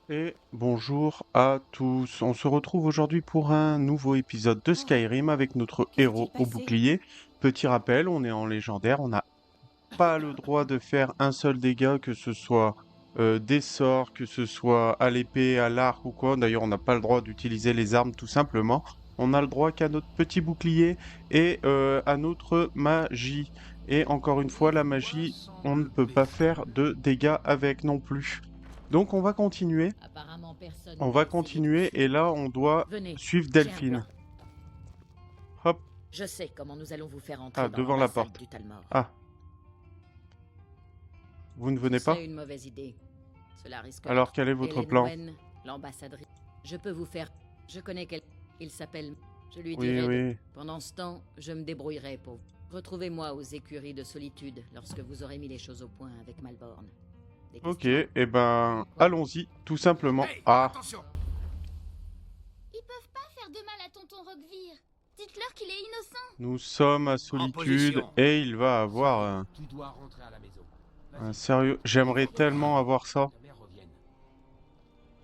Et bonjour à tous. On se retrouve aujourd'hui pour un nouveau épisode de Oh, Skyrim avec notre que s'est-il héros au passé? bouclier. Petit rappel, on est en légendaire, on n'a pas le droit de faire un seul dégât, que ce soit des sorts, que ce soit à l'épée, à l'arc ou quoi. D'ailleurs, on n'a pas le droit d'utiliser les armes tout simplement. On a le droit qu'à notre petit bouclier et à notre magie. Et encore une fois, la magie, on ne peut pas faire de dégâts avec non plus. Donc on va continuer. Apparemment, personne On n'a va essayé de continuer fuir. et là on doit Venez, suivre j'ai un plan. Delphine. Hop, Je sais comment nous allons vous faire ah, entrer dans devant la l'ambassade porte. du Talmor. Ah, vous ne Ce venez serait pas? une mauvaise idée. Cela risque Alors d'être... quel est votre Hélène plan? Wen, l'ambassadrice. Je peux vous faire... Je connais quelqu'un. Il s'appelle... Je lui Oui, dirai de... oui. Pendant ce temps, je me débrouillerai pour... Retrouvez-moi aux écuries de solitude lorsque vous aurez mis les choses au point avec Malborn. Des Ok, questions? eh ben, allons-y, tout simplement. Hey, Ah, attention! Ils peuvent pas faire de mal à tonton Roquevire. Dites-leur qu'il est innocent. nous sommes à En Solitude position. et il va avoir Tu dois rentrer à la maison. un Vas-y. sérieux... J'aimerais tellement avoir ça. Ta mère revienne.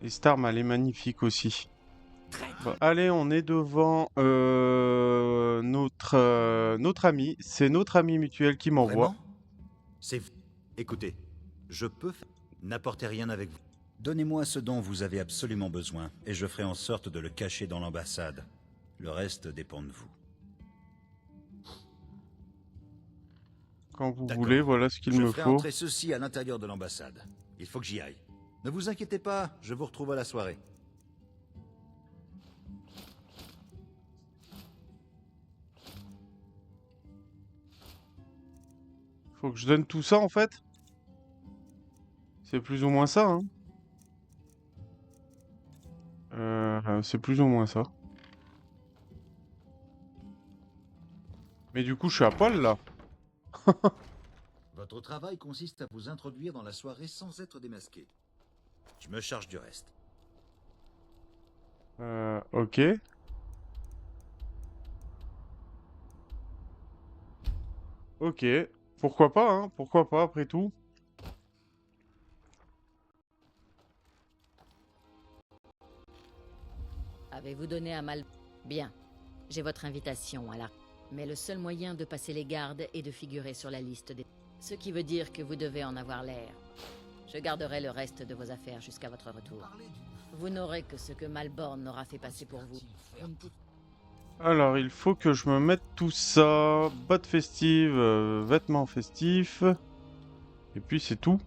Et cette arme, elle est magnifique aussi. Traître. Bon, allez, on est devant notre ami. C'est notre ami mutuel qui m'envoie. Vraiment? C'est... Écoutez, je peux... N'apportez rien avec vous. Donnez-moi ce dont vous avez absolument besoin, et je ferai en sorte de le cacher dans l'ambassade. Le reste dépend de vous. Quand vous D'accord. voulez, voilà ce qu'il Je me ferai faut. entrer ceci à l'intérieur de l'ambassade. Il faut que j'y aille. Ne vous inquiétez pas, je vous retrouve à la soirée. Faut que je donne tout ça en fait? C'est plus ou moins ça, hein? C'est plus ou moins ça. Mais du coup, je suis à poil là. Votre travail consiste à vous introduire dans la soirée sans être démasqué. Je me charge du reste. Ok. Ok. Pourquoi pas, hein? Pourquoi pas, après tout? Avez-vous donné à Mal... Bien. J'ai votre invitation à la... Mais le seul moyen de passer les gardes est de figurer sur la liste des... Ce qui veut dire que vous devez en avoir l'air. Je garderai le reste de vos affaires jusqu'à votre retour. Vous n'aurez que ce que Malborn aura fait passer pour vous. Alors, il faut que je me mette tout ça. Bottes festives, vêtements festifs. Et puis c'est tout.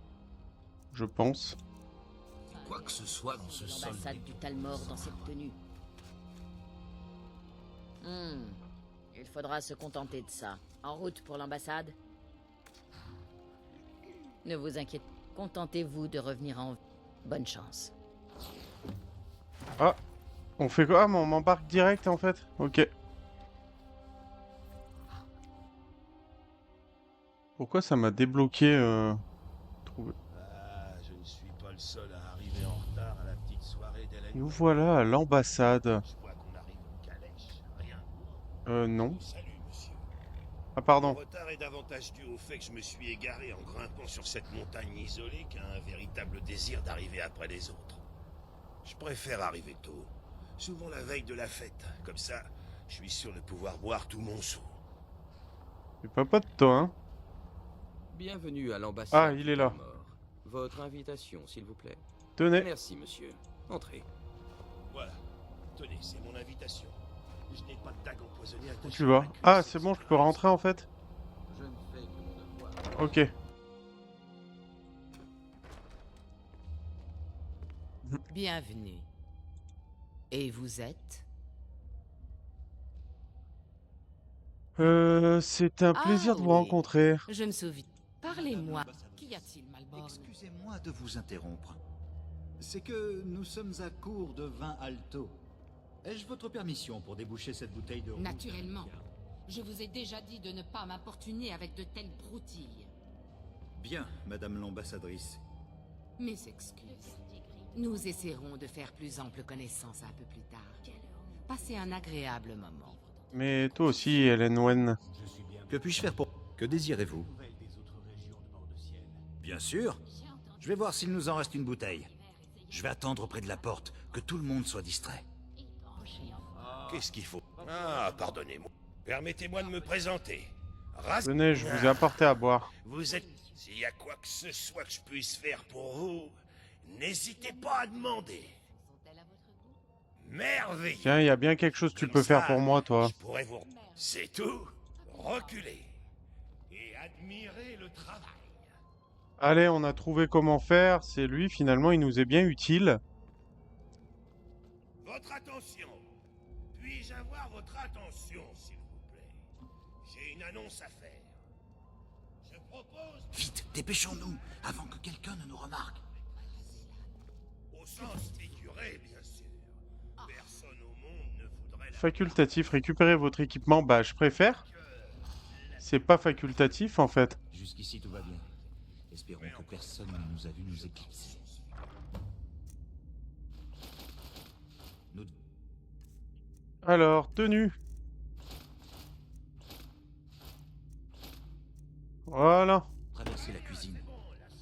Je pense. Quoi que ce soit dans ce sol. L'ambassade du Talmor dans cette tenue. Il faudra se contenter de ça. En route pour l'ambassade. Ne vous inquiétez. Contentez-vous de revenir en... Bonne chance. Ah, on fait quoi? Ah, mais on m'embarque direct en fait. Ok. Pourquoi ça m'a débloqué trouvé- Ah, je ne suis pas le seul à arriver en retard à la petite soirée d'Hélène. Nous voilà à l'ambassade. Je vois qu'on arrive en calèche. Rien. Non. Salut, monsieur. Ah, Le pardon. retard est davantage dû au fait que je me suis égaré en grimpant sur cette montagne isolée qu'à un véritable désir d'arriver après les autres. Je préfère arriver tôt, souvent la veille de la fête. Comme ça, je suis sûr de pouvoir boire tout mon seau. Fais pas pas de toi, hein. Bienvenue à l'ambassade. Ah, il est là. du Talmor. Votre invitation, s'il vous plaît. Tenez. Merci, monsieur. Entrez. Voilà. Tenez, c'est mon invitation. Je n'ai pas de dague empoisonnée Où attachée tu à vas? ma cuisse, Ah, c'est bon, je peux etc. rentrer en fait? Je ne fais que mon devoir. Ok. Bienvenue. Et vous êtes? C'est un plaisir Ah de vous oui. rencontrer. Je me souviens. Parlez-moi. Qu'y a-t-il, Malborn? Excusez-moi de vous interrompre. C'est que nous sommes à court de vin Alto. Ai-je votre permission pour déboucher cette bouteille de rouge? Naturellement. Je vous ai déjà dit de ne pas m'importuner avec de telles broutilles. Bien, madame l'ambassadrice. Mes excuses. Nous essaierons de faire plus ample connaissance un peu plus tard. Passez un agréable moment. Mais toi aussi, Hélène Wen. Que puis-je faire pour... Que désirez-vous? Bien sûr. Je vais voir s'il nous en reste une bouteille. Je vais attendre près de la porte, que tout le monde soit distrait. Qu'est-ce qu'il faut? Ah, pardonnez-moi. Permettez-moi de me présenter. Venez, je vous ai apporté à boire. Vous êtes... S'il y a quoi que ce soit que je puisse faire pour vous, n'hésitez pas à demander. Merveilleux. Tiens, il y a bien quelque chose que tu peux faire pour moi, toi. Je pourrais vous... C'est tout. Reculez. Et admirez le travail. Allez, on a trouvé comment faire. C'est lui, finalement, il nous est bien utile. Votre attention. Puis-je avoir votre attention, s'il vous plaît? J'ai une annonce à faire. Je propose... Vite, dépêchons-nous, avant que quelqu'un ne nous remarque. Au sens figuré, bien sûr. Personne au monde ne voudrait... Facultatif, récupérer votre équipement. Bah, je préfère. C'est pas facultatif, en fait. Jusqu'ici, tout va bien. Espérons que personne ne nous a vu nous éclipser. Nous... Alors, tenue. Voilà. Traversez la cuisine.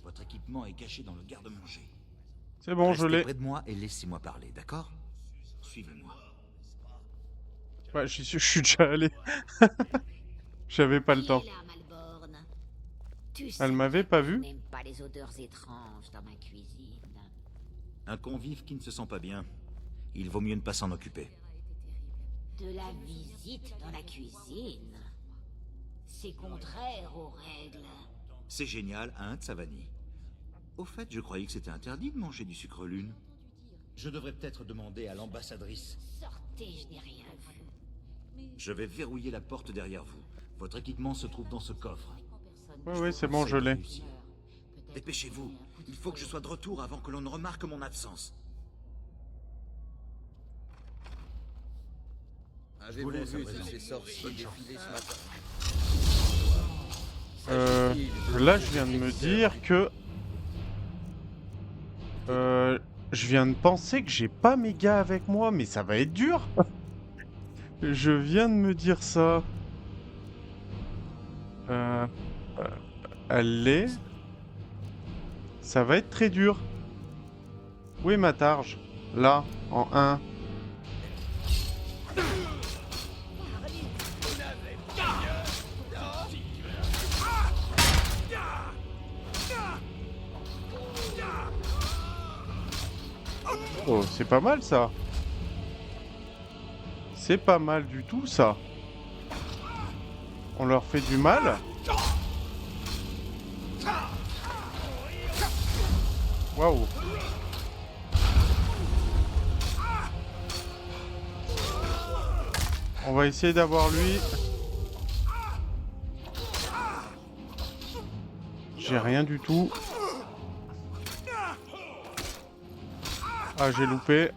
Votre équipement est caché dans le garde-manger. C'est bon, je Restez l'ai. près de moi et laissez-moi parler, d'accord? Suivez-moi. Ouais, je suis déjà allé. J'avais pas le temps. Elle m'avait pas vu. N'aime pas les odeurs étranges dans ma cuisine. Un convive qui ne se sent pas bien. Il vaut mieux ne pas s'en occuper. De la visite dans la cuisine. C'est contraire aux règles. C'est génial, hein, Tsavani? Au fait, je croyais que c'était interdit de manger du sucre lune. Je devrais peut-être demander à l'ambassadrice. Sortez, je n'ai rien vu. Je vais verrouiller la porte derrière vous. Votre équipement se trouve dans ce coffre. Oui, c'est bon, je l'ai. Dépêchez-vous. Il faut que je sois de retour avant que l'on ne remarque mon absence. Avez-vous laisse à vu présent. ces sorciers défiler ce matin? Là, je viens de me dire que... je viens de penser que j'ai pas mes gars avec moi, mais ça va être dur. Je viens de me dire ça. Allez. Ça va être très dur. Où est ma targe? Là, en 1. Oh, c'est pas mal ça. C'est pas mal du tout ça. On leur fait du mal. Waouh. On va essayer d'avoir lui. J'ai rien du tout. Ah, j'ai loupé.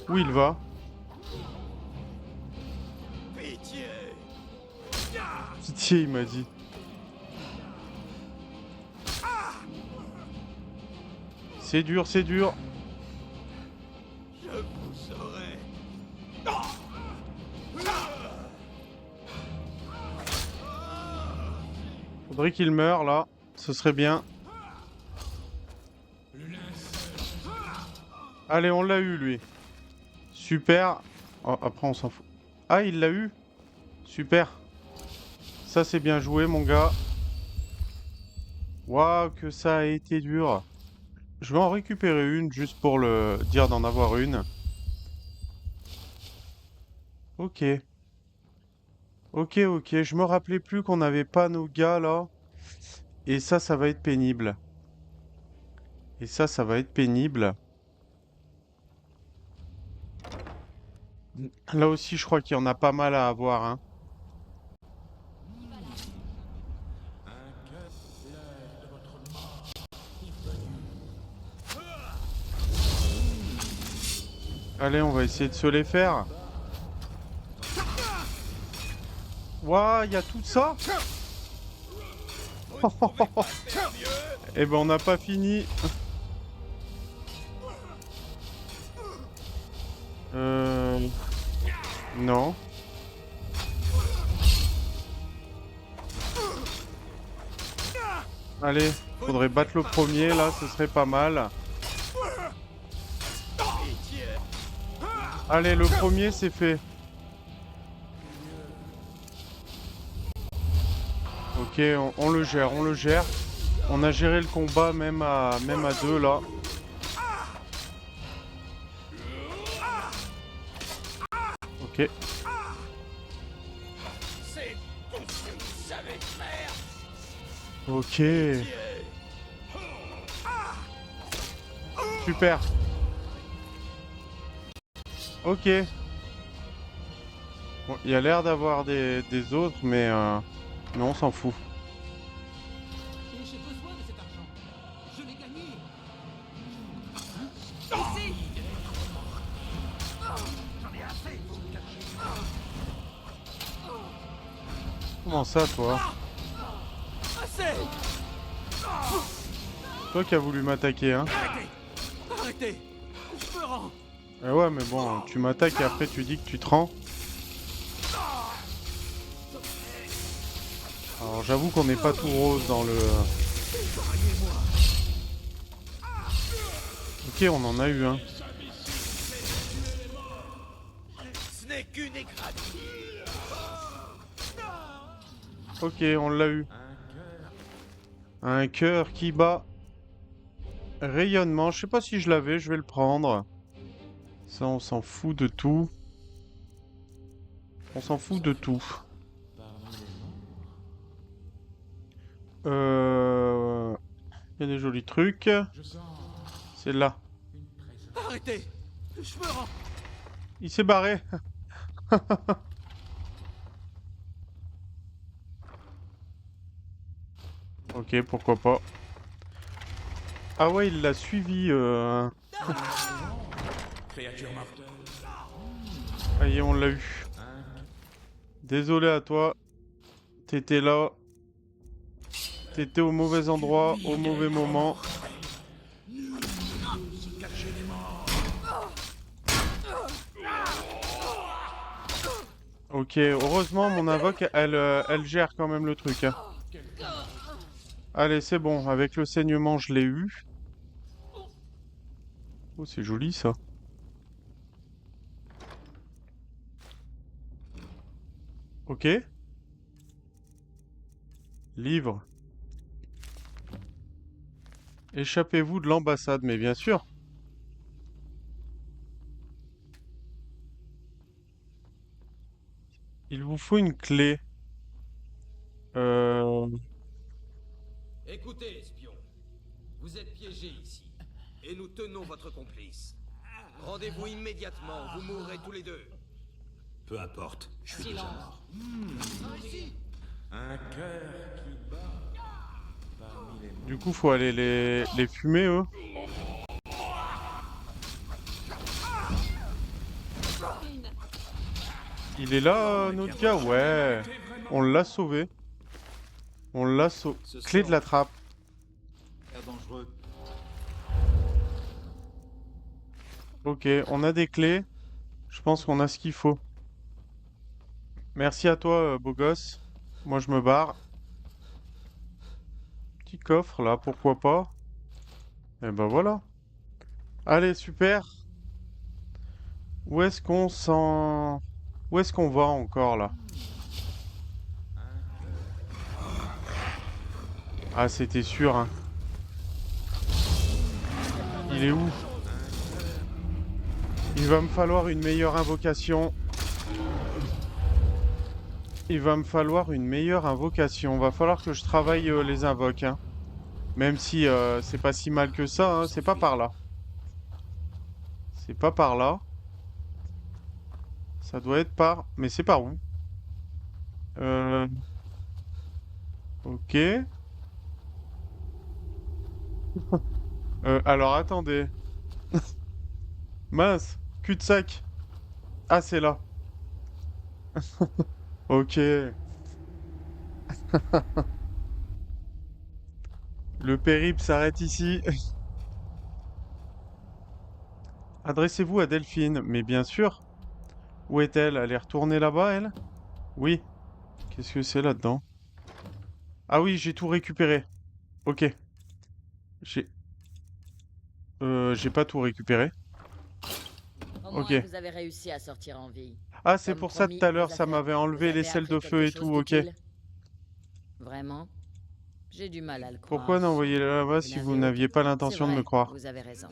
Où il va? Pitié, il m'a dit. C'est dur, c'est dur. Faudrait qu'il meure là. Ce serait bien. Allez, on l'a eu lui. Super. Oh, après, on s'en fout. Ah, il l'a eu. Super. Ça, c'est bien joué, mon gars. Waouh, que ça a été dur. Je vais en récupérer une, juste pour le dire d'en avoir une. Ok. Ok, ok. Je me rappelais plus qu'on n'avait pas nos gars, là. Et ça va être pénible. Et ça va être pénible. Là aussi, je crois qu'il y en a pas mal à avoir, hein. Allez, on va essayer de se les faire. Waouh, il y a tout ça. Eh ben, on n'a pas fini. Non. Allez, faudrait battre le premier, là, ce serait pas mal. Allez, le premier, c'est fait. Ok, on le gère, on le gère. On a géré le combat même à deux, là. Ok. C'est tout ce que vous savez faire. Ok. Super. Ok. Bon, il y a l'air d'avoir des autres, mais on s'en fout. Et j'ai besoin de cet argent. Je l'ai gagné. Comment ça, toi? Toi qui as voulu m'attaquer, hein? Arrêtez. Je me rends. Eh ouais, mais bon, tu m'attaques et après tu dis que tu te rends. Alors j'avoue qu'on n'est pas tout rose dans le... Ok, on en a eu un. Ce n'est qu'une égratignure. Ok, on l'a eu. Un cœur qui bat. Rayonnement, je sais pas si je l'avais, je vais le prendre. Ça, on s'en fout de tout. On s'en fout de tout. Il y a des jolis trucs. C'est là. Arrêtez. Je me rends. Il s'est barré. Ok, pourquoi pas. Ah ouais, il l'a suivi. Créature morte. Ça y est, on l'a eu. Désolé à toi. T'étais là. T'étais au mauvais endroit, au mauvais moment. Ok, heureusement mon invoque, elle gère quand même le truc. Hein. Allez, c'est bon, avec le saignement, je l'ai eu. Oh, c'est joli ça. Ok. Livre. Échappez-vous de l'ambassade, mais bien sûr. Il vous faut une clé. Écoutez, espion. Vous êtes piégés ici. Et nous tenons votre complice. Rendez-vous immédiatement, vous mourrez tous les deux. Peu importe. Je suis déjà mort. Un cœur qui bat. Parmi les Du coup, faut aller les fumer, eux. Il est là, notre gars? Ouais. On l'a sauvé. On l'a sauvé. Clé de la trappe. Dangereux. Ok, on a des clés. Je pense qu'on a ce qu'il faut. Merci à toi, beau gosse. Moi, je me barre. Petit coffre, là, pourquoi pas. Et ben voilà. Allez, super. Où est-ce qu'on s'en... Où est-ce qu'on va encore, là? Ah, c'était sûr, hein. Il est où? Il va me falloir une meilleure invocation. Il va me falloir une meilleure invocation. Va falloir que je travaille les invoques, hein. Même si c'est pas si mal que ça, hein. C'est pas par là. C'est pas par là. Ça doit être par... Mais c'est par où? Ok. Alors attendez. Mince. Cul-de-sac. Ah, c'est là. Ok. Le périple s'arrête ici. Adressez-vous à Delphine. Mais bien sûr. Où est-elle? Elle est retournée là-bas, elle? Oui. Qu'est-ce que c'est là-dedans? Ah oui, j'ai tout récupéré. Ok. J'ai... j'ai pas tout récupéré. Au Ok. moins, vous avez réussi à sortir en vie. Ah, c'est Comme pour ça promis, tout à l'heure, vos ça affaires, m'avait vous enlevé les avez selles appris de feu quelque et chose tout, ok. d'utile? Vraiment? J'ai du mal à le croire. Pourquoi n'envoyer là-bas Vous si n'avez vous n'aviez pas C'est l'intention de me vrai, croire? vous avez raison.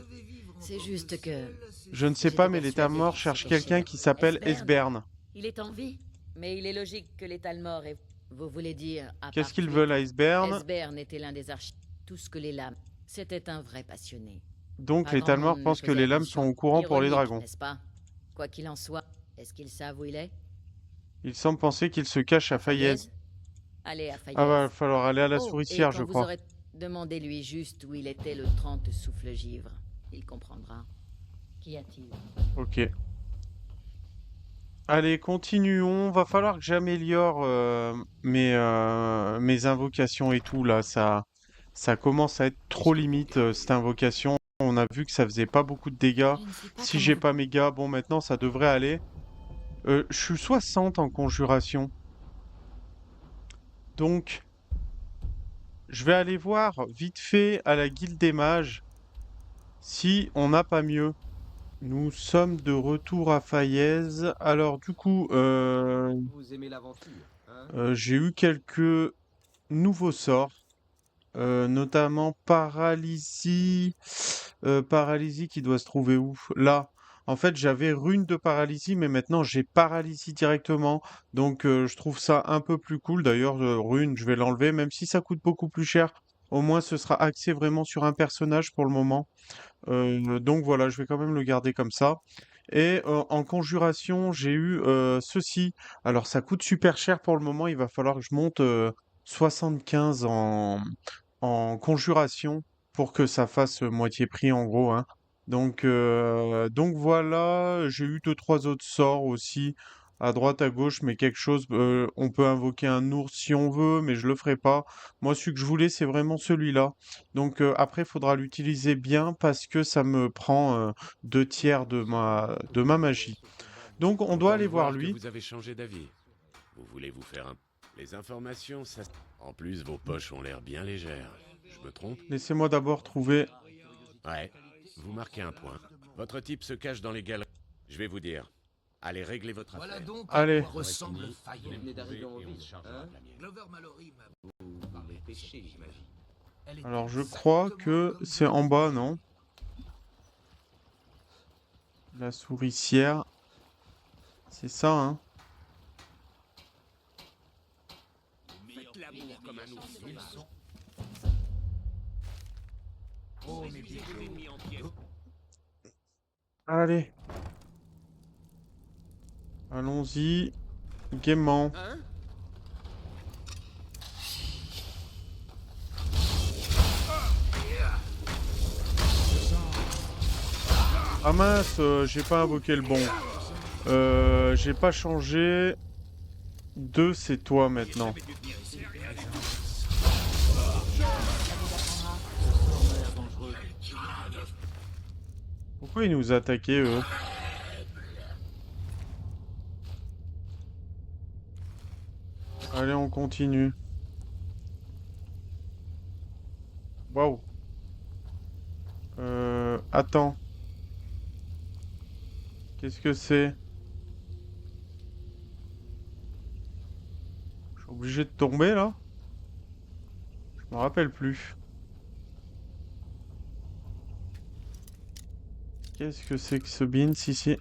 C'est juste que Je ne sais j'étais pas, mais persuadée l'état-mort qu'il cherche se quelqu'un cachait. qui s'appelle Esbern, Esbern. il est en vie, mais il est logique que l'état-mort est... Vous voulez dire, à Qu'est-ce part qu'ils tuer veulent à Esbern? Esbern était l'un des archives. Tout ce que les lames. C'était un vrai passionné. Donc Pas grand l'état-mort monde ne pense que faisait les lames sont attention. au courant pour les Ironique, dragons. n'est-ce pas? Quoi qu'il en soit, est-ce qu'ils savent où il est? Il semble penser qu'il se cache à Fayez. Allez à Ah, va Fayez. falloir aller à la Oh, et souricière, je quand vous crois. aurez... Demandez-lui juste où il était le 30 souffle-givre. Il comprendra. Qu'y a-t-il? Ok. Allez, continuons. Va falloir que j'améliore mes invocations et tout, là. Ça commence à être trop limite, cette invocation. On a vu que ça faisait pas beaucoup de dégâts. Je ne sais pas Si comment j'ai vous... pas méga, bon, maintenant, ça devrait aller. Je suis 60 en conjuration. Donc, je vais aller voir vite fait à la guilde des mages si on n'a pas mieux. Nous sommes de retour à Fayez. Alors, du coup, Vous aimez l'aventure, hein? j'ai eu quelques nouveaux sorts, notamment paralysie. Paralysie qui doit se trouver où? Là. En fait, j'avais rune de paralysie, mais maintenant j'ai paralysie directement. Donc, je trouve ça un peu plus cool. D'ailleurs, rune, je vais l'enlever, même si ça coûte beaucoup plus cher. Au moins, ce sera axé vraiment sur un personnage pour le moment. Donc voilà, je vais quand même le garder comme ça. Et en conjuration, j'ai eu ceci. Alors ça coûte super cher pour le moment, il va falloir que je monte 75 en conjuration pour que ça fasse moitié prix en gros, hein. Donc voilà, j'ai eu deux, trois autres sorts aussi à droite, à gauche, mais quelque chose, on peut invoquer un ours si on veut, mais je le ferai pas. Moi, celui que je voulais, c'est vraiment celui-là. Donc après, il faudra l'utiliser bien parce que ça me prend deux tiers de ma magie. Donc on doit Content aller de voir que lui. vous avez changé d'avis. Vous voulez vous faire un... Les informations, ça... En plus, vos poches ont l'air bien légères. Je me trompe? Laissez-moi d'abord trouver... Ouais. Vous marquez un point. Votre type se cache dans les galeries. Je vais vous dire. Allez régler votre Voilà affaire. donc Allez. à quoi ressemble Fayez. Vous venez d'arriver en ville, hein? Glover Mallory m'a... Vous parlez pêcher, j'imagine. Elle est Alors je crois que exactement c'est en bas, non? La souricière. C'est ça, hein? Faites l'amour comme un ours. Oh, mes bijoux. Ennemis en pièces. Allez. Allons-y. Gaiement. Hein? Ah mince, j'ai pas invoqué le bon. J'ai pas changé. 2, c'est toi maintenant. Pourquoi ils nous attaquaient, eux? Allez, on continue. Waouh. Attends. Qu'est-ce que c'est? Je suis obligé de tomber, là? Je me rappelle plus. Qu'est-ce que c'est que ce beans ici?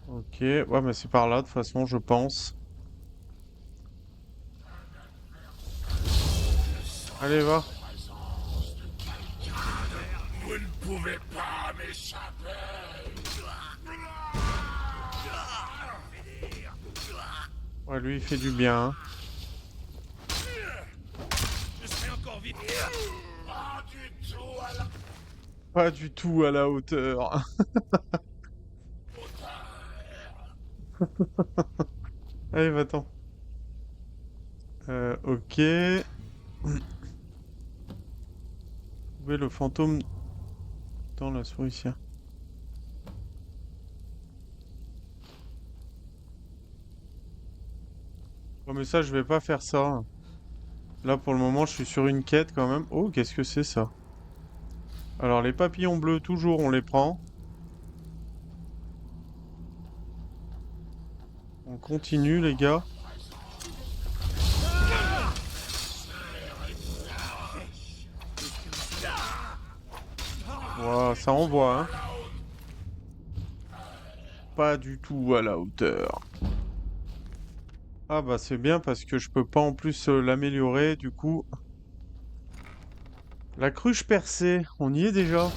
Ok, ouais, mais c'est par là, de toute façon, je pense. Allez, va. Vous ne pouvez pas m'échapper. Ouais, lui, il fait du bien, hein. Je serai encore vite. Pas du tout à la hauteur. Allez, va-t'en. Ok. Trouver le fantôme dans la souricière. Oh, mais ça, je vais pas faire ça. Là, pour le moment, je suis sur une quête quand même. Oh, qu'est-ce que c'est ça? Alors, les papillons bleus, toujours, on les prend. On continue, les gars. Wow, ça envoie, hein. Pas du tout à la hauteur. Ah bah c'est bien parce que je peux pas en plus l'améliorer, du coup. La cruche percée, on y est déjà.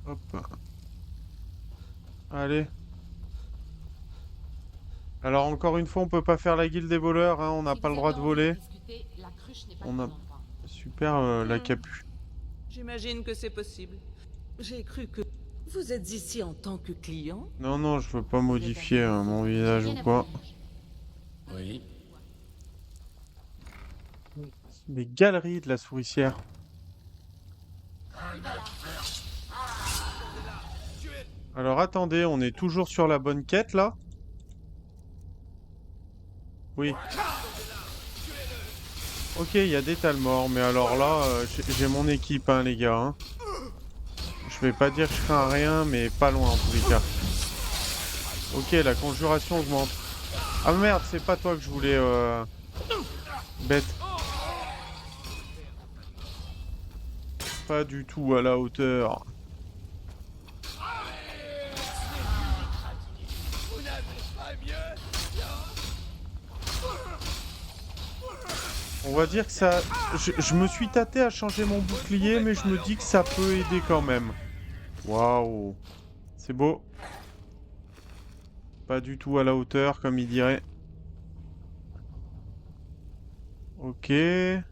Hop. Allez. Alors encore une fois, on peut pas faire la guilde des voleurs, hein, on n'a Si pas le vous droit avez de envie voler. discuter, la cruche n'est pas On a très longtemps. super la capu. J'imagine que c'est possible. J'ai cru que... Vous êtes ici en tant que client? Non, non, je veux pas modifier mon visage ou quoi. Oui. Les galeries de la souricière. Alors attendez, on est toujours sur la bonne quête là? Oui. Ok, il y a des Talmors, mais alors là, j'ai mon équipe, hein, les gars. Hein. Je vais pas dire que je crains rien, mais pas loin en tous les cas. Ok, la conjuration augmente. Ah merde, c'est pas toi que je voulais... Bête. Pas du tout à la hauteur. On va dire que ça... Je me suis tâté à changer mon bouclier, mais je me dis que ça peut aider quand même. Waouh. C'est beau. Pas du tout à la hauteur, comme il dirait. Ok. Le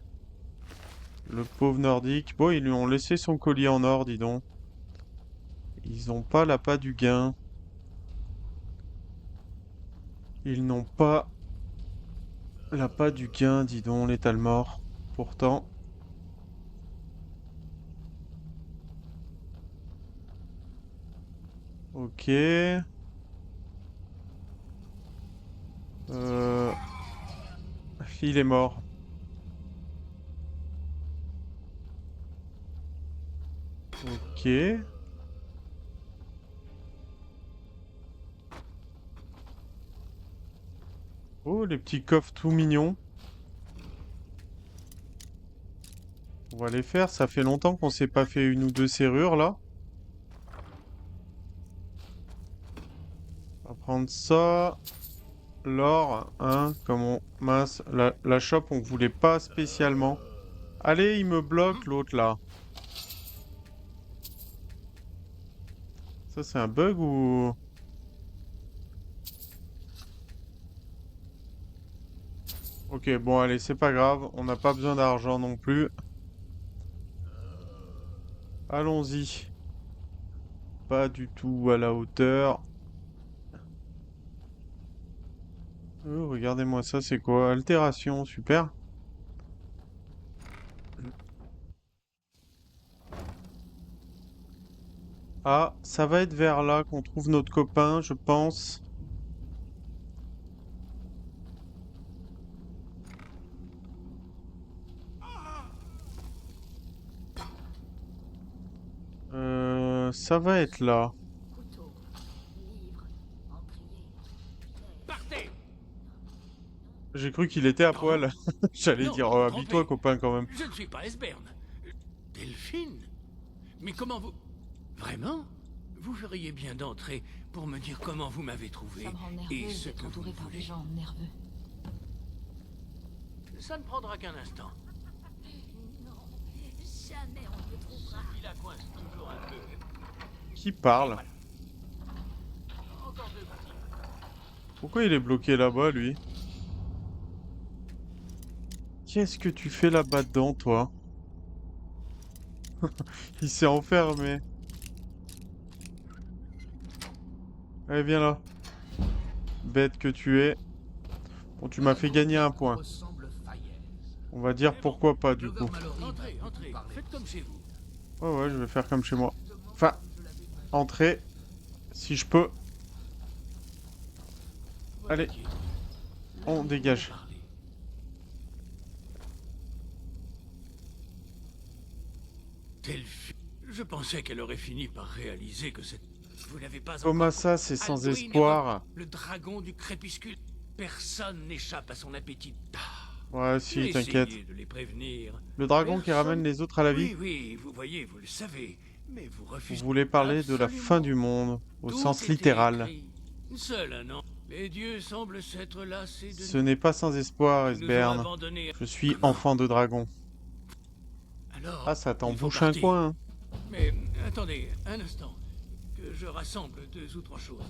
pauvre nordique. Bon, ils lui ont laissé son collier en or, dis donc. Ils n'ont pas l'appât du gain. Ils n'ont pas l'appât du gain, dis donc, les Talmors. Pourtant... Ok. Il est mort. Ok. Oh, les petits coffres tout mignons. On va les faire. Ça fait longtemps qu'on s'est pas fait une ou deux serrures, là. On va prendre ça. L'or, hein, comme on... Mince, la shop, on voulait pas spécialement. Allez, il me bloque, l'autre, là. Ça, c'est un bug ou... Ok, bon, allez, c'est pas grave. On n'a pas besoin d'argent non plus. Allons-y. Pas du tout à la hauteur. Regardez-moi ça, c'est quoi? Altération, super. Ah, ça va être vers là qu'on trouve notre copain, je pense. Ça va être là. Partez! J'ai cru qu'il était à poil. J'allais Non, dire, vous vous habille-toi, trompez. copain, quand même. Je ne suis pas Esbern. Delphine? Mais comment vous... Vraiment? Vous feriez bien d'entrer pour me dire comment vous m'avez trouvé Ça me rend et nerveuse ce d'être que vous entourée par des voulez. gens nerveux. Ça ne prendra qu'un instant. Non, jamais on ne trouvera. Il la coince toujours un peu. Qui parle? Encore deux petits. Pourquoi il est bloqué là-bas, lui? Qu'est-ce que tu fais là-bas dedans, toi? Il s'est enfermé. Allez, viens là. Bête que tu es. Bon, tu m'as fait gagner un point. On va dire pourquoi pas, du coup. Entrez, entrez. Faites comme chez vous. Ouais, ouais, je vais faire comme chez moi. Enfin, entrer, si je peux. Allez. On dégage. Delphine, je pensais qu'elle aurait fini par réaliser que cette... Vous n'avez pas Comment encore... ça, c'est sans Alduin est espoir? le dragon du crépuscule. Personne n'échappe à son appétit. Ouais, si, J'ai t'inquiète. essayé de les prévenir. Le dragon qui Personne- ramène les autres à la vie? Oui, oui, vous voyez, vous le savez. Mais vous Vous refusez... voulez parler de la fin du monde, au sens littéral. Seul un an. Les dieux semblent s'être lassés de Ce n'est pas sans espoir, nous ont Esbern. abandonnés. Je suis Comment enfant de dragon. Alors, Ah, ça il faut t'embouche un partir. coin, hein. Mais attendez, un instant. Que je rassemble 2 ou 3 choses.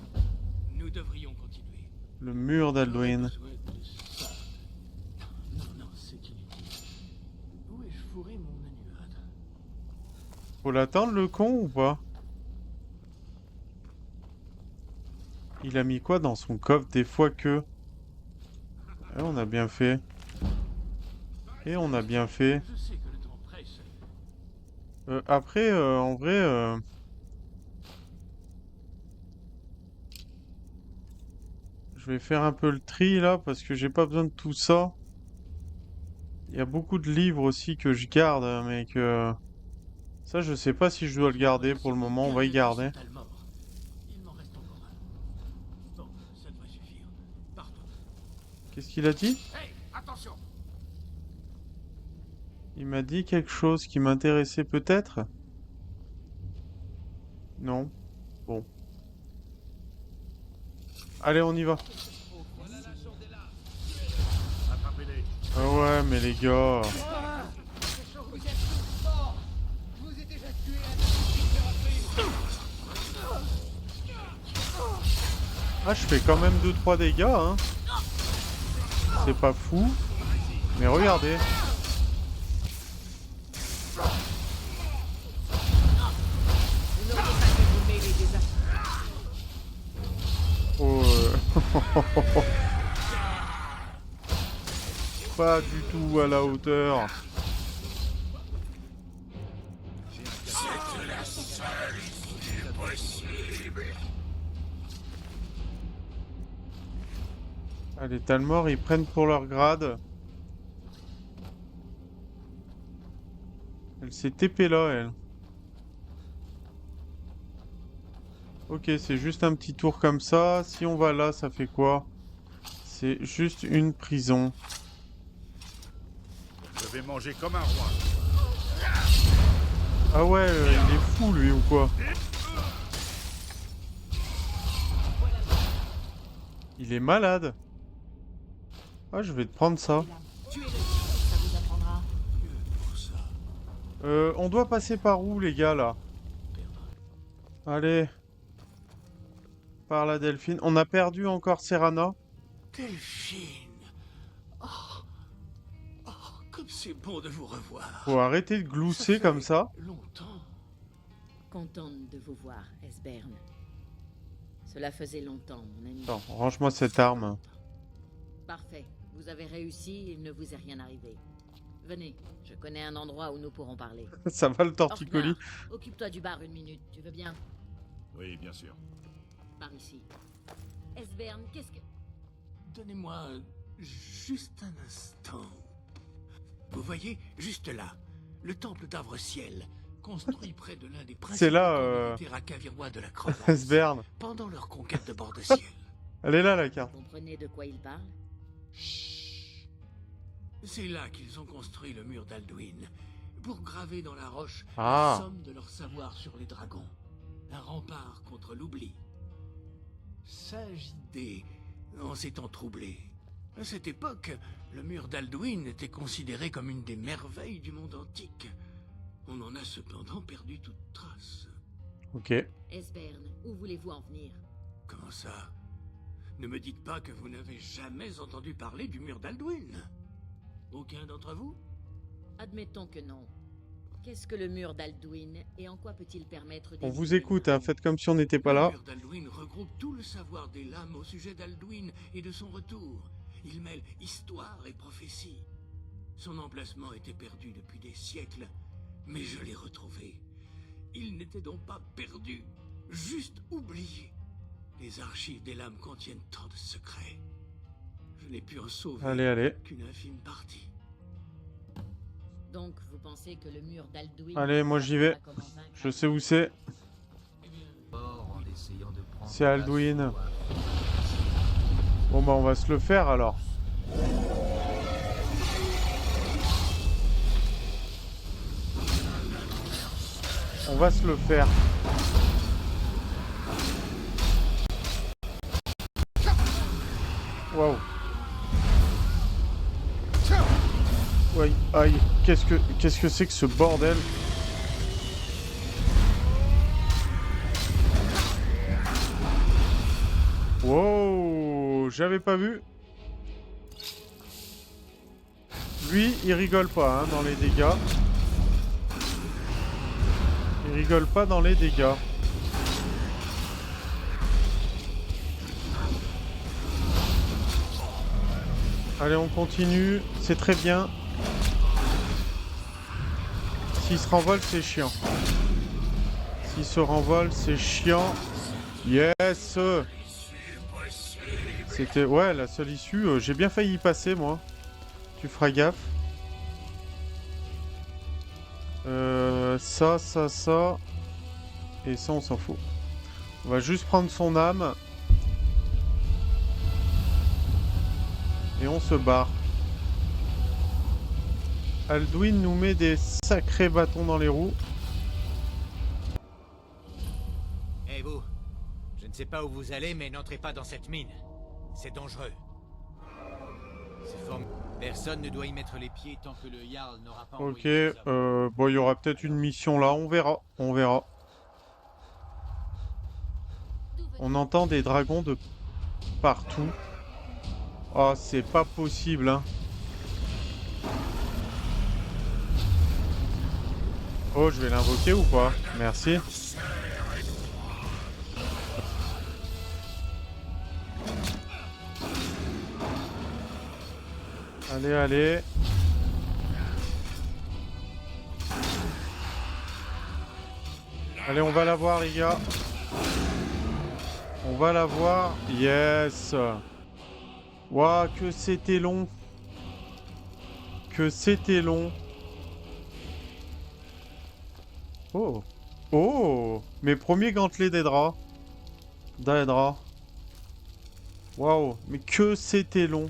Nous devrions continuer. Le mur d'Alduin. J'aurais besoin de ça. Non, c'est inutile. Où ai-je fourré mon annuade? Faut l'attendre, le con, ou pas? Il a mis quoi dans son coffre des fois que... Eh, on a bien fait. Et on a bien fait. Je sais que le temps presse. Après, en vrai... Je vais faire un peu le tri, là, parce que j'ai pas besoin de tout ça. Il y a beaucoup de livres aussi que je garde, mais que... Ça, je sais pas si je dois le garder pour le moment. On va y garder. Il m'en reste encore un. Bon, ça devrait suffire. Partons. Qu'est-ce qu'il a dit? Hey, attention! Il m'a dit quelque chose qui m'intéressait peut-être? Non. Bon. Allez, on y va. Ah ouais, mais les gars... Ah, je fais quand même 2-3 dégâts, hein. C'est pas fou. Mais regardez. Oh, pas du tout à la hauteur. Allez, Talmor, ils prennent pour leur grade. Elle s'est TP là, elle. Ok, c'est juste un petit tour comme ça. Si on va là, ça fait quoi? C'est juste une prison. Je vais manger comme un roi. Ah ouais, il est fou lui ou quoi? Il est malade. Ah, je vais te prendre ça. On doit passer par où, les gars, là? Allez. Par la Delphine. On a perdu encore Serana. Delphine. Oh, comme c'est bon de vous revoir. Faut arrêter de glousser comme ça. Longtemps. Contente de vous voir, Esbern. Cela faisait longtemps, mon ami. Attends, range-moi cette arme. Parfait. Vous avez réussi, il ne vous est rien arrivé. Venez, je connais un endroit où nous pourrons parler. Ça va le torticolis? Orknar, occupe-toi du bar 1 minute, tu veux bien? Oui, bien sûr. Par ici. Esbern, qu'est-ce que... Donnez-moi juste un instant. Vous voyez, juste là, le temple d'Arbre-Ciel, construit près de l'un des principaux Terrakavirois de la Crevasse, Esbern. pendant leur conquête de Bord-de-Ciel. Elle est là, la carte. Vous comprenez de quoi il parle? Chut. C'est là qu'ils ont construit le mur d'Alduin, pour graver dans la roche la somme de leur savoir sur les dragons. Un rempart contre l'oubli. Sage idée, en ces temps troublés. À cette époque, le mur d'Alduin était considéré comme une des merveilles du monde antique. On en a cependant perdu toute trace. Ok. Esbern, où voulez-vous en venir? Comment ça? Ne me dites pas que vous n'avez jamais entendu parler du mur d'Alduin. Aucun d'entre vous? Admettons que non. Qu'est-ce que le mur d'Alduin et en quoi peut-il permettre... On vous écoute, hein. Faites comme si on n'était pas là. Le mur d'Alduin regroupe tout le savoir des lames au sujet d'Alduin et de son retour. Il mêle histoire et prophétie. Son emplacement était perdu depuis des siècles, mais je l'ai retrouvé. Il n'était donc pas perdu, juste oublié. Les archives des lames contiennent tant de secrets. Je n'ai pu en sauver Allez, allez. qu'une infime partie. Donc, vous pensez que le mur d'Alduin... Allez, moi j'y vais. Je sais où c'est. C'est Alduin. Bon bah on va se le faire alors. On va se le faire. Waouh. Ouais, aïe, qu'est-ce que c'est que ce bordel? Wow, j'avais pas vu. Lui, il rigole pas hein, dans les dégâts. Il rigole pas dans les dégâts. Allez, on continue. C'est très bien. S'il se renvole, c'est chiant. S'il se renvole, c'est chiant. Yes! C'était... Ouais, la seule issue. J'ai bien failli y passer, moi. Tu feras gaffe. Ça. Et ça, on s'en fout. On va juste prendre son âme. Et on se barre. Alduin nous met des sacrés bâtons dans les roues. Eh vous, je ne sais pas où vous allez, mais n'entrez pas dans cette mine. C'est dangereux. C'est formidable. Personne ne doit y mettre les pieds tant que le Jarl n'aura pas Ok, envoyé ses hommes. bon, il y aura peut-être une mission là, on verra, on verra. On entend des dragons de partout. Oh, c'est pas possible, hein. Oh, je vais l'invoquer ou pas? Merci. Allez, allez. Allez, on va la voir, les gars. On va la voir. Yes. Waouh, que c'était long. Que c'était long. Oh. Oh. Mes premiers gantelets d'Aedra. D'Aedra. Waouh. Mais que c'était long.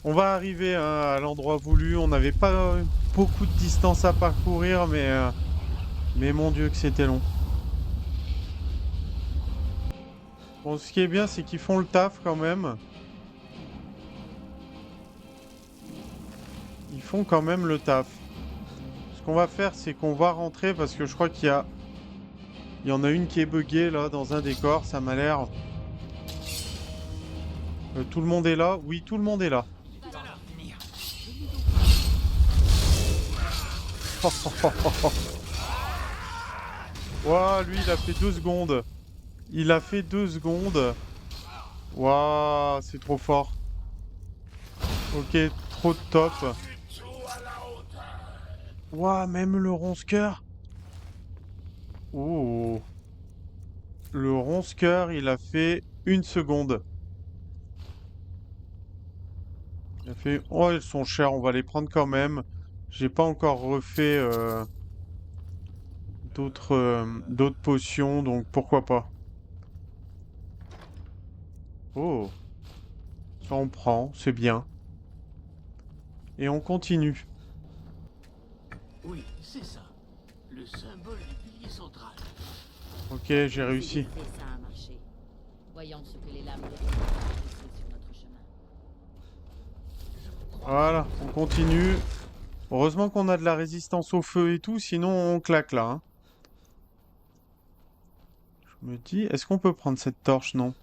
On va arriver hein, à l'endroit voulu. On n'avait pas beaucoup de distance à parcourir, mais mon Dieu que c'était long. Bon, ce qui est bien, c'est qu'ils font le taf quand même. Ils font quand même le taf. Ce qu'on va faire, c'est qu'on va rentrer parce que je crois qu'il y en a une qui est buggée là dans un décor. Ça m'a l'air. Tout le monde est là? Oui, tout le monde est là. Ouah, lui, il a fait 2 secondes. Il a fait 2 secondes. Waouh, c'est trop fort. Ok, trop top. Waouh, même le ronce-cœur. Oh. Le ronce-cœur, il a fait 1 seconde. Il a fait... Oh, elles sont chères, on va les prendre quand même. J'ai pas encore refait d'autres potions, donc pourquoi pas. Oh. Ça on prend, c'est bien. Et on continue. Oui, c'est ça. Le symbole du pilier central. Ok, j'ai réussi. Ça a marché. Voyons ce que les lames de sur notre chemin. Voilà, on continue. Heureusement qu'on a de la résistance au feu et tout, sinon on claque là. Hein. Je me dis, est-ce qu'on peut prendre cette torche? Non.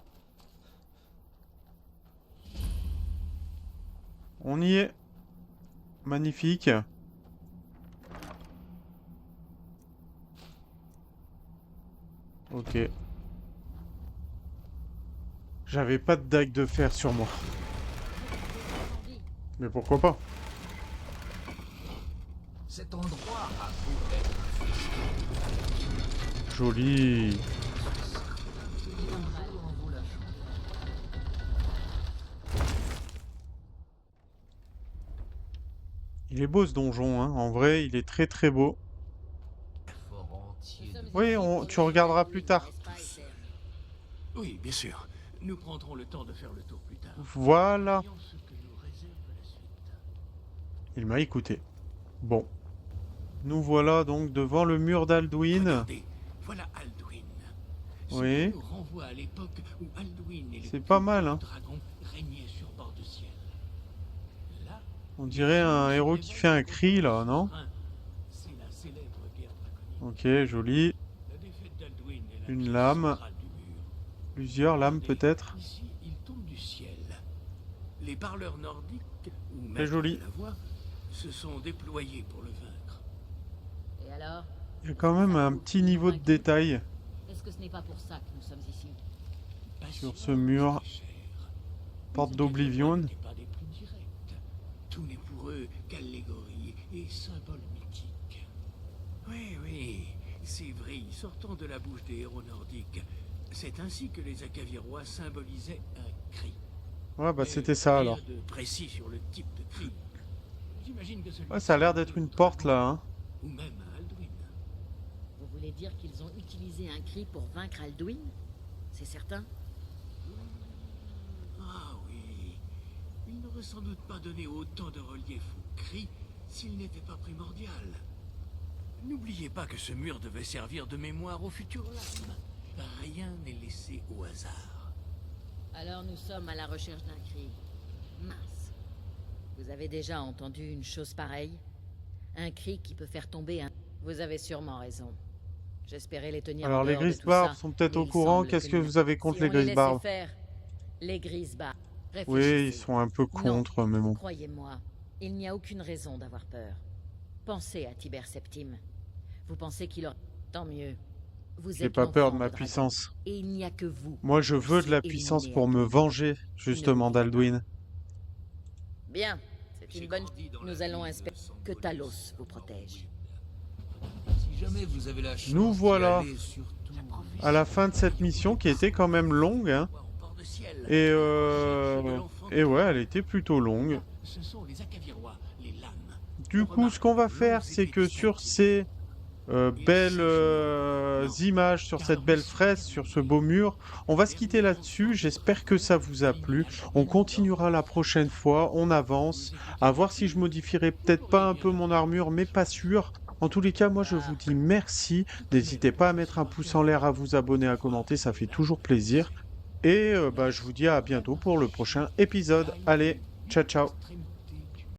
On y est. Magnifique. Ok. J'avais pas de dague de fer sur moi. Mais pourquoi pas? Cet endroit a beau être Joli. Il est beau ce donjon, hein. En vrai, il est très très beau. Oui, tu regarderas plus tard. Oui, bien sûr. Nous prendrons le temps de faire le tour plus tard. Voilà. Voyons ce que nous réserve la suite. Il m'a écouté. Bon. Nous voilà donc devant le mur d'Alduin. Regardez, voilà Alduin. Oui. Ce nous renvoie à l'époque où Alduin et C'est pas mal, hein. dragon régnaient sur bord de ciel. Là, On dirait un héros qui fait un cri, là, non? c'est la célèbre guerre draconique. Ok, joli. La défaite d'Alduin est la Une crise lame. centrale du mur. Plusieurs lames, Regardez, peut-être. Ici, il tombe du ciel. Les parleurs nordiques, ou C'est maîtres joli. de la voix, se sont déployés pour le vaincre. Et alors? Il y a quand même un petit niveau de détail Est-ce que ce n'est pas pour ça que nous sommes ici? sur ce mur. Porte d'Oblivion. Pas des plus directs. Tout n'est pour eux qu'allégorie et symbole mythique. Oui, oui, c'est vrai, sortant de la bouche des héros nordiques. C'est ainsi que les Akavirois symbolisaient un cri. Ouais, bah Mais c'était ça rien alors. de précis sur le type de cri. J'imagine que celui-ci Ouais, ça a l'air d'être une porte là, hein. ou même à Alduin. Vous voulez dire qu'ils ont utilisé un cri pour vaincre Alduin? C'est certain? Ah oui, il n'aurait sans doute pas donné autant de relief au cri s'il n'était pas primordial. N'oubliez pas que ce mur devait servir de mémoire aux futures lames. Rien n'est laissé au hasard. Alors nous sommes à la recherche d'un cri. Mince. Vous avez déjà entendu une chose pareille? Un cri qui peut faire tomber un... Vous avez sûrement raison. J'espérais les tenir Alors en les dehors de tout Grisbarbes ça, sont peut-être mais au il courant. semble Qu'est-ce que nous- vous avez contre Si les on les laissait Grisbarbes? faire, les Grisbarbes, Oui, réfléchissez. ils sont un peu contre, mais bon. Croyez-moi, il n'y a aucune raison d'avoir peur. Pensez à Tiber Septime. Vous pensez qu'il aura... Tant mieux. Vous J'ai êtes pas peur de l'enfant ma dragon, puissance. et il n'y a que vous. Moi, je pour veux de la éliminer puissance pour me Alduin. venger, justement, Ne l'oubliez d'Alduin. Bien, c'est J'ai une bonne... grandi dans Nous la allons ville espérer de que Sambolis, Talos vous protège. Si jamais vous avez la chance Nous d'y voilà aller, surtout, à la fin de cette mission qui était quand même longue, hein. En bord de ciel. Et ouais, elle était plutôt longue. Ce sont les Akavirois, les lames. Du coup, ce qu'on va faire, c'est que sur ces belles images, sur cette belle fresque, sur ce beau mur, on va se quitter là-dessus. J'espère que ça vous a plu. On continuera la prochaine fois, on avance, à voir si je modifierai peut-être pas un peu mon armure, mais pas sûr. En tous les cas, moi je vous dis merci. N'hésitez pas à mettre un pouce en l'air, à vous abonner, à commenter, ça fait toujours plaisir. Et je vous dis à bientôt pour le prochain épisode. Allez, ciao ciao.